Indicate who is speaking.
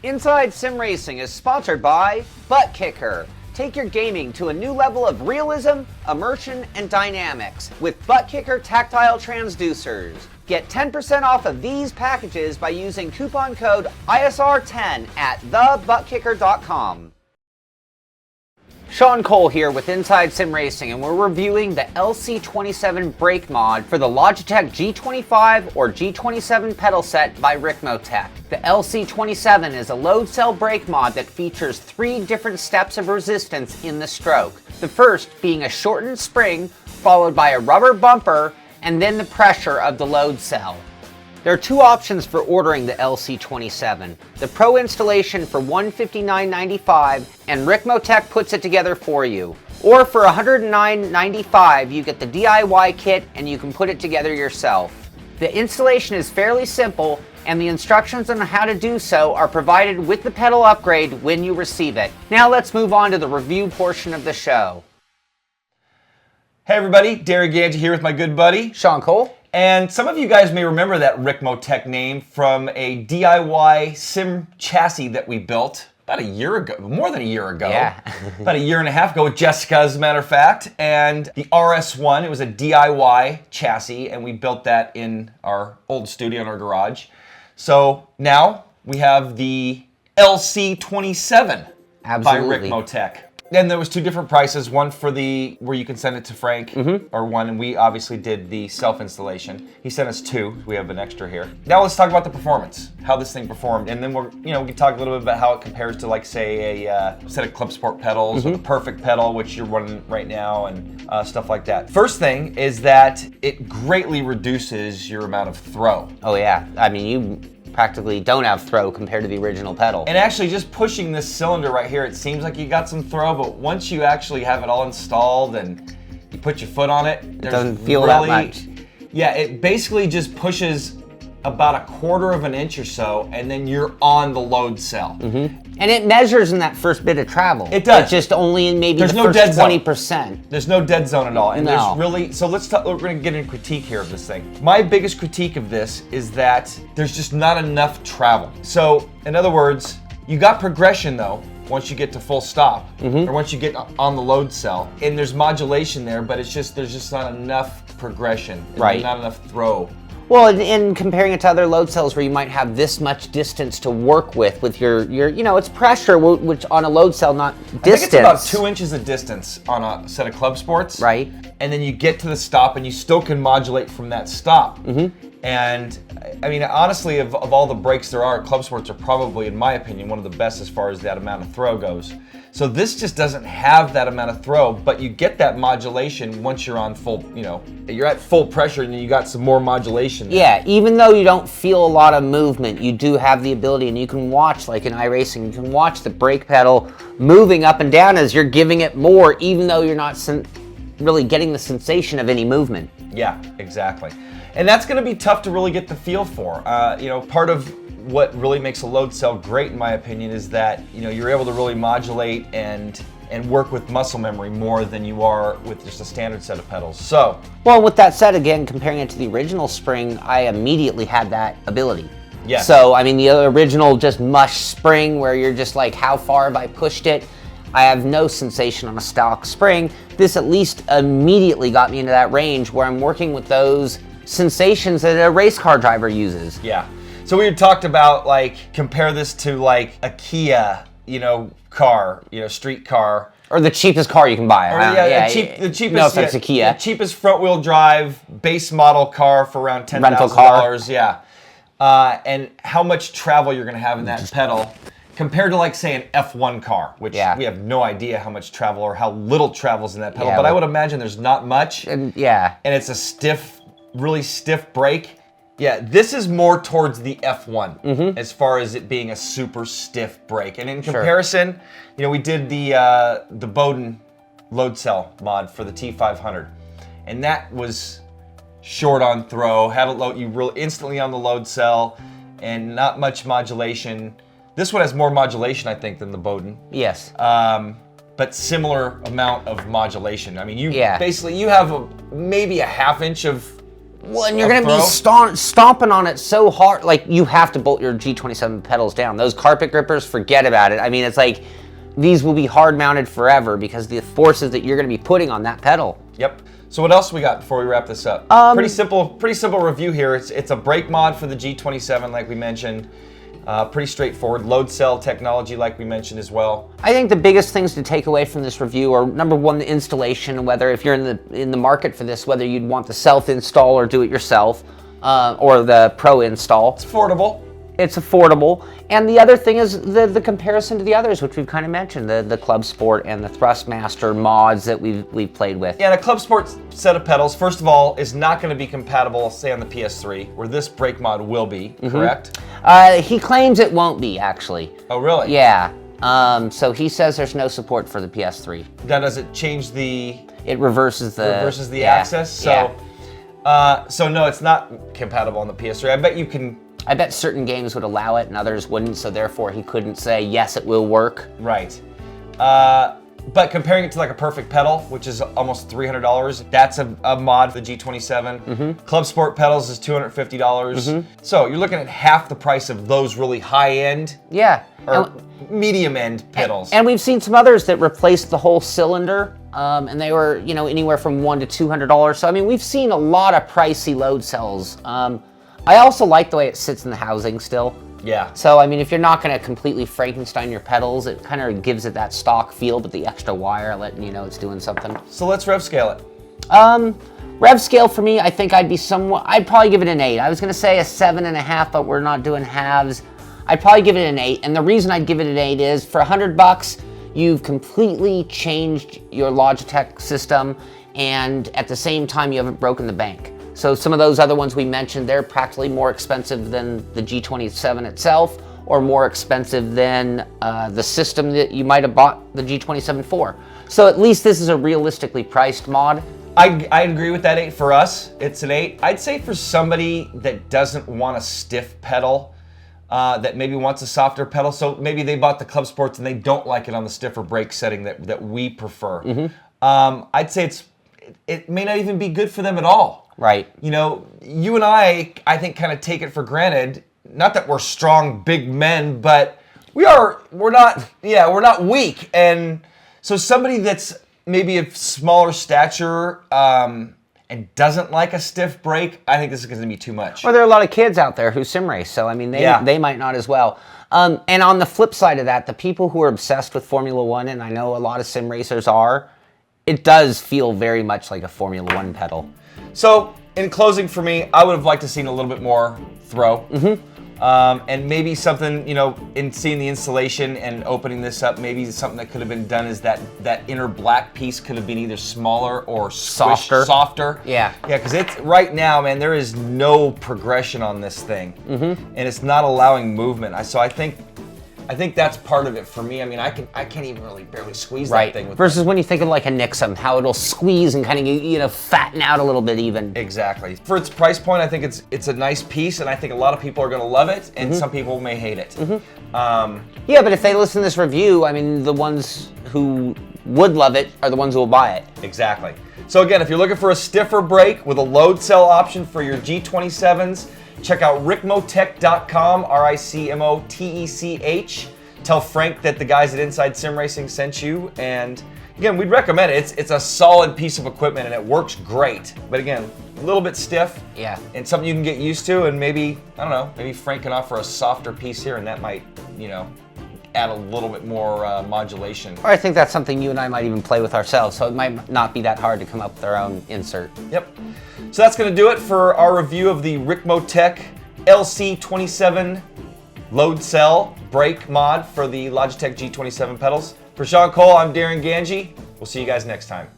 Speaker 1: Inside Sim Racing is sponsored by Butt Kicker. Take your gaming to a new level of realism, immersion, and dynamics with Butt Kicker tactile transducers. Get 10% off of these packages by using coupon code ISR10 at thebuttkicker.com. Sean Cole here with Inside Sim Racing, and we're reviewing the LC27 brake mod for the Logitech G25 or G27 pedal set by Ricmotech. The LC27 is a load cell brake mod that features 3 different steps of resistance in the stroke. The first being a shortened spring, followed by a rubber bumper, and then the pressure of the load cell. There are 2 options for ordering the LC27. The Pro installation for $159.95 and Ricmotech puts it together for you. Or for $109.95 you get the DIY kit and you can put it together yourself. The installation is fairly simple and the instructions on how to do so are provided with the pedal upgrade when you receive it. Now let's move on to the review portion of the show.
Speaker 2: Hey everybody, Darren Ganji here with my good buddy
Speaker 1: Sean Cole.
Speaker 2: And some of you guys may remember that Ricmotech name from a DIY sim chassis that we built about a year ago, more than a year ago.
Speaker 1: Yeah.
Speaker 2: About a year and a half ago with Jessica, as a matter of fact. And the RS1, it was a DIY chassis, and we built that in our old studio in our garage. So now we have the LC27
Speaker 1: Absolutely.
Speaker 2: by Ricmotech. Then there was 2 different prices, one for the where you can send it to Frank, or one, and we obviously did the self-installation. He sent us 2. We have an extra here. Now let's talk about the performance, how this thing performed, and then we can talk a little bit about how it compares to, like, say, a set of Club Sport pedals, or the Perfect pedal, which you're running right now, and stuff like that. First thing is that it greatly reduces your amount of throw.
Speaker 1: Oh yeah, I mean you practically don't have throw compared to the original pedal.
Speaker 2: And actually just pushing this cylinder right here, it seems like you got some throw, but once you actually have it all installed and you put your foot on it,
Speaker 1: it doesn't feel that much.
Speaker 2: Yeah, it basically just pushes about 1/4 of an inch or so, and then you're on the load cell.
Speaker 1: And it measures in that first bit of travel.
Speaker 2: It does.
Speaker 1: It's just only in maybe
Speaker 2: There's
Speaker 1: the
Speaker 2: no
Speaker 1: first
Speaker 2: dead zone.
Speaker 1: 20%.
Speaker 2: There's no dead zone at all, and
Speaker 1: No.
Speaker 2: there's really, so let's talk, we're gonna get into critique here of this thing. My biggest critique of this is that there's just not enough travel. So, in other words, you got progression though, once you get to full stop, or once you get on the load cell, and there's modulation there, but it's just, there's just not enough progression, and
Speaker 1: Right.
Speaker 2: not enough throw.
Speaker 1: Well, in comparing it to other load cells where you might have this much distance to work with your it's pressure, which on a load cell, not distance.
Speaker 2: I think it's about 2 inches of distance on a set of Club Sports.
Speaker 1: Right.
Speaker 2: And then you get to the stop and you still can modulate from that stop. And I mean, honestly, of all the brakes there are, Club Sports are probably, in my opinion, one of the best as far as that amount of throw goes. So this just doesn't have that amount of throw, but you get that modulation once you're on full, you're at full pressure and you got some more modulation there.
Speaker 1: Yeah, even though you don't feel a lot of movement, you do have the ability, and you can watch, like in iRacing, you can watch the brake pedal moving up and down as you're giving it more, even though you're not really getting the sensation of any movement.
Speaker 2: Yeah, exactly. And that's going to be tough to really get the feel for. Part of what really makes a load cell great, in my opinion, is that you're able to really modulate and work with muscle memory more than you are with just a standard set of pedals. So,
Speaker 1: well, with that said, again, comparing it to the original spring, I immediately had that ability.
Speaker 2: yeah.
Speaker 1: So, I mean, the original just mush spring where you're just like, how far have I pushed it? I have no sensation on a stock spring. This at least immediately got me into that range where I'm working with those sensations that a race car driver uses.
Speaker 2: Yeah. So we had talked about, like, compare this to like a Kia, car, street car.
Speaker 1: Or the cheapest car you can buy.
Speaker 2: The cheapest.
Speaker 1: No offense to Kia.
Speaker 2: The cheapest front-wheel drive base model car for around $10,000.
Speaker 1: Rental car.
Speaker 2: Yeah. And how much travel you're going to have in that pedal compared to, like, say, an F1 car, which we have no idea how much travel or how little travels in that pedal. But I would imagine there's not much.
Speaker 1: And
Speaker 2: it's a really stiff brake. Yeah, this is more towards the F1 as far as it being a super stiff brake. And in comparison, we did the Bowden load cell mod for the T500, and that was short on throw, had a load, you really instantly on the load cell, and not much modulation. This one has more modulation, I think, than the Bowden.
Speaker 1: Yes.
Speaker 2: But similar amount of modulation. I mean, basically you have maybe a 1/2 inch of
Speaker 1: Well, and you're going to be stomping on it so hard. Like, you have to bolt your G27 pedals down. Those carpet grippers, forget about it. I mean, it's like, these will be hard mounted forever because the forces that you're going to be putting on that pedal.
Speaker 2: Yep. So what else we got before we wrap this up? Pretty simple review here. It's a brake mod for the G27, like we mentioned. Pretty straightforward. Load cell technology, like we mentioned as well.
Speaker 1: I think the biggest things to take away from this review are, number one, the installation, whether if you're in the market for this, whether you'd want the self-install or do it yourself, or the pro install.
Speaker 2: It's affordable.
Speaker 1: It's affordable. And the other thing is the comparison to the others, which we've kind of mentioned, the Club Sport and the Thrustmaster mods that we've played with.
Speaker 2: Yeah, the Club Sport set of pedals, first of all, is not going to be compatible, say, on the PS3, where this brake mod will be, correct?
Speaker 1: He claims it won't be, actually.
Speaker 2: Oh, really?
Speaker 1: Yeah. So he says there's no support for the PS3.
Speaker 2: Now, does it change the...
Speaker 1: It reverses the
Speaker 2: access? So, so no, it's not compatible on the PS3.
Speaker 1: I bet certain games would allow it and others wouldn't, so therefore he couldn't say, yes, it will work.
Speaker 2: Right. But comparing it to like a Perfect pedal, which is almost $300, that's a mod for the G27. Club Sport pedals is $250. So you're looking at half the price of those really high-end or medium-end pedals.
Speaker 1: And we've seen some others that replaced the whole cylinder, and they were, anywhere from $100 to $200. So I mean, we've seen a lot of pricey load cells. I also like the way it sits in the housing still.
Speaker 2: Yeah.
Speaker 1: So, I mean, if you're not going to completely Frankenstein your pedals, it kind of gives it that stock feel, but the extra wire letting you know it's doing something.
Speaker 2: So let's rev scale it.
Speaker 1: Rev scale for me, I think I'd probably give it an 8. I was going to say a 7.5, but we're not doing halves. I'd probably give it an 8. And the reason I'd give it an 8 is for $100, you've completely changed your Logitech system, and at the same time, you haven't broken the bank. So some of those other ones we mentioned, they're practically more expensive than the G27 itself, or more expensive than the system that you might have bought the G27 for. So at least this is a realistically priced mod.
Speaker 2: I agree with that 8 for us. It's an 8. I'd say for somebody that doesn't want a stiff pedal, that maybe wants a softer pedal, so maybe they bought the Club Sports and they don't like it on the stiffer brake setting that we prefer. I'd say it may not even be good for them at all.
Speaker 1: Right.
Speaker 2: You and I think, kind of take it for granted. Not that we're strong, big men, but we're not weak. And so somebody that's maybe of smaller stature and doesn't like a stiff brake, I think this is going to be too much.
Speaker 1: Well, there are a lot of kids out there who sim race, so I mean, they might not as well. And on the flip side of that, the people who are obsessed with Formula One, and I know a lot of sim racers are, it does feel very much like a Formula One pedal.
Speaker 2: So, in closing for me, I would have liked to seen a little bit more throw. And maybe something, in seeing the installation and opening this up, maybe something that could have been done is that inner black piece could have been either smaller or softer.
Speaker 1: Yeah.
Speaker 2: Yeah, because it's right now, man, there is no progression on this thing. And it's not allowing movement. So I think that's part of it for me. I mean, I can't even really barely squeeze that thing.
Speaker 1: Versus when you think of like a Nixon, how it'll squeeze and kind of fatten out a little bit even.
Speaker 2: Exactly. For its price point, I think it's a nice piece, and I think a lot of people are going to love it, and some people may hate it.
Speaker 1: Yeah, but if they listen to this review, I mean, the ones who would love it are the ones who will buy it.
Speaker 2: Exactly. So again, if you're looking for a stiffer brake with a load cell option for your G27s, check out Ricmotech.com, Ricmotech. Tell Frank that the guys at Inside Sim Racing sent you. And again, we'd recommend it. It's a solid piece of equipment and it works great. But again, a little bit stiff.
Speaker 1: Yeah.
Speaker 2: And something you can get used to. And maybe, I don't know, maybe Frank can offer a softer piece here and that might, add a little bit more modulation.
Speaker 1: Or I think that's something you and I might even play with ourselves. So it might not be that hard to come up with our own insert.
Speaker 2: Yep. So that's going to do it for our review of the Ricmotech LC27 load cell brake mod for the Logitech G27 pedals. For Sean Cole, I'm Darren Ganji. We'll see you guys next time.